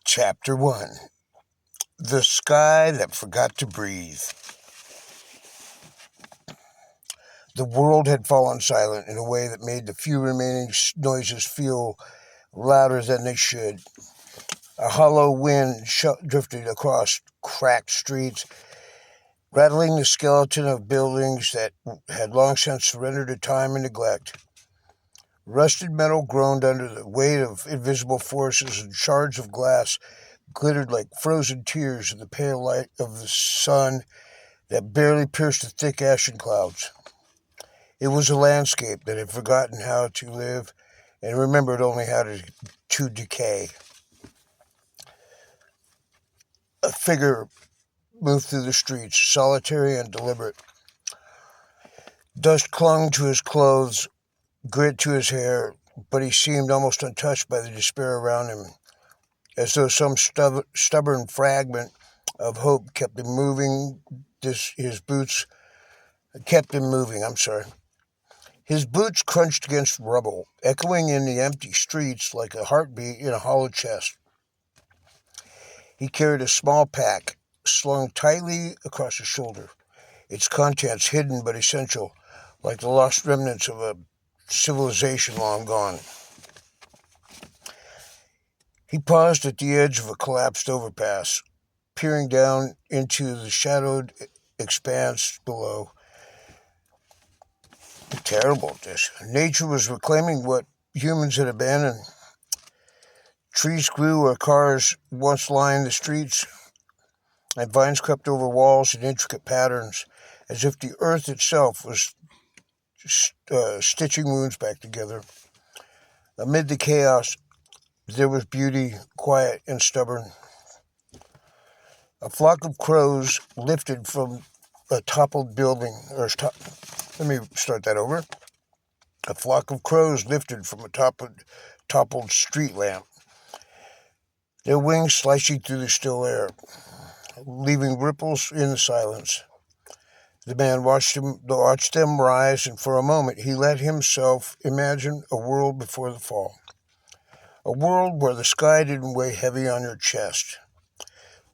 Chapter 1. The Sky That Forgot to Breathe. The world had fallen silent in a way that made the few remaining noises feel louder than they should. A hollow wind drifted across cracked streets, rattling the skeleton of buildings that had long since surrendered to time and neglect. Rusted metal groaned under the weight of invisible forces, and shards of glass glittered like frozen tears in the pale light of the sun that barely pierced the thick ashen clouds. It was a landscape that had forgotten how to live and remembered only how to decay. A figure moved through the streets, solitary and deliberate. Dust clung to his clothes, grit to his hair, but he seemed almost untouched by the despair around him, as though some stubborn fragment of hope kept him moving. His boots kept him moving. His boots crunched against rubble, echoing in the empty streets like a heartbeat in a hollow chest. He carried a small pack, slung tightly across his shoulder, its contents hidden but essential, like the lost remnants of a civilization long gone. He paused at the edge of a collapsed overpass, peering down into the shadowed expanse below. Terrible at this. Nature was reclaiming what humans had abandoned. Trees grew where cars once lined the streets, and vines crept over walls in intricate patterns, as if the earth itself was stitching wounds back together. Amid the chaos, there was beauty, quiet and stubborn. A flock of crows lifted from a toppled building, let me start that over. A flock of crows lifted from a toppled street lamp, their wings slicing through the still air, leaving ripples in the silence. The man watched them rise, and for a moment he let himself imagine a world before the fall. A world where the sky didn't weigh heavy on your chest,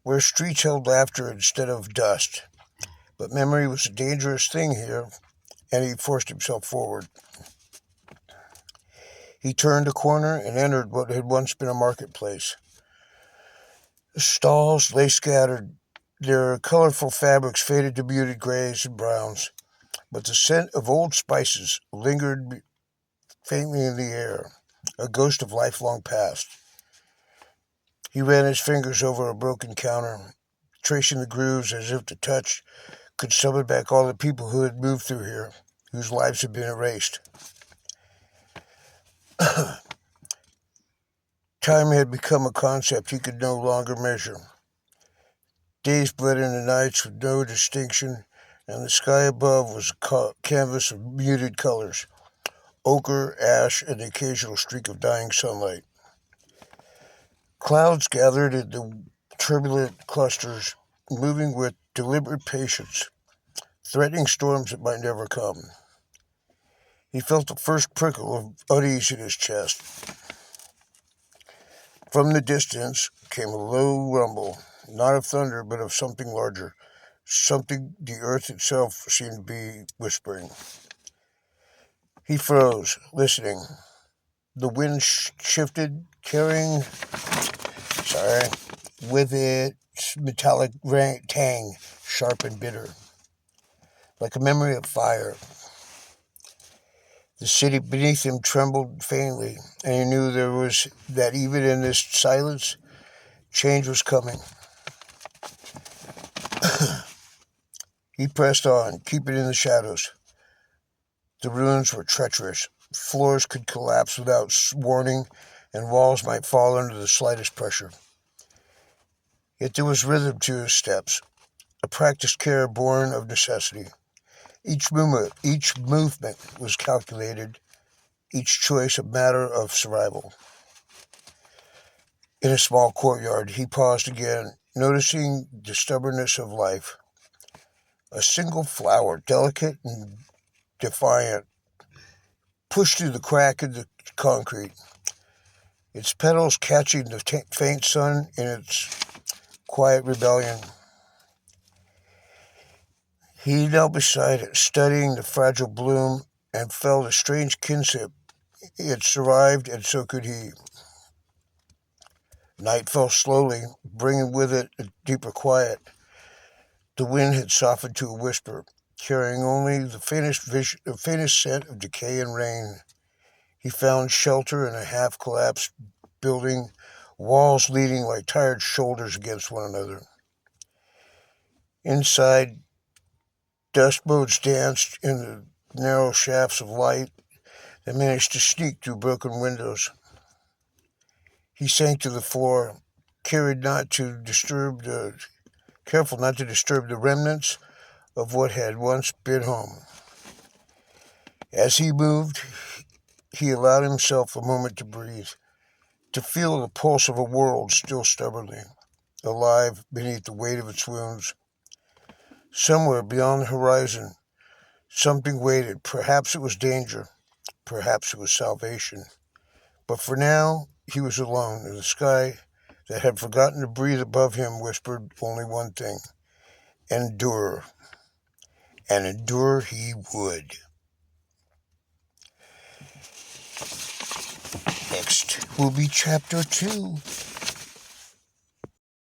where streets held laughter instead of dust. But memory was a dangerous thing here, and he forced himself forward. He turned a corner and entered what had once been a marketplace. The stalls lay scattered, their colorful fabrics faded to muted grays and browns, but the scent of old spices lingered faintly in the air, a ghost of life long past. He ran his fingers over a broken counter, tracing the grooves as if the touch could summon back all the people who had moved through here, whose lives had been erased. Time had become a concept he could no longer measure. Days bled into nights with no distinction, and the sky above was a canvas of muted colors, ochre, ash, and the occasional streak of dying sunlight. Clouds gathered into turbulent clusters, moving with deliberate patience, threatening storms that might never come. He felt the first prickle of unease in his chest. From the distance came a low rumble, not of thunder, but of something larger, something the earth itself seemed to be whispering. He froze, listening. The wind shifted, carrying, with its metallic tang, sharp and bitter, like a memory of fire. The city beneath him trembled faintly, and he knew that even in this silence, change was coming. He pressed on, keeping in the shadows. The ruins were treacherous. Floors could collapse without warning, and walls might fall under the slightest pressure. Yet there was rhythm to his steps, a practiced care born of necessity. Each movement was calculated, each choice a matter of survival. In a small courtyard, he paused again, noticing the stubbornness of life. A single flower, delicate and defiant, pushed through the crack in the concrete, its petals catching the faint sun in its quiet rebellion. He knelt beside it, studying the fragile bloom, and felt a strange kinship. It survived, and so could he. Night fell slowly, bringing with it a deeper quiet. The wind had softened to a whisper, carrying only the faintest scent of decay and rain. He found shelter in a half-collapsed building, walls leaning like tired shoulders against one another. Inside, dust motes danced in the narrow shafts of light that managed to sneak through broken windows. He sank to the floor, careful not to disturb the remnants of what had once been home. As he moved, he allowed himself a moment to breathe, to feel the pulse of a world still stubbornly alive beneath the weight of its wounds. Somewhere beyond the horizon, something waited. Perhaps it was danger, perhaps it was salvation. But for now, he was alone, and the sky that had forgotten to breathe above him whispered only one thing: endure. And endure he would. Next will be Chapter 2.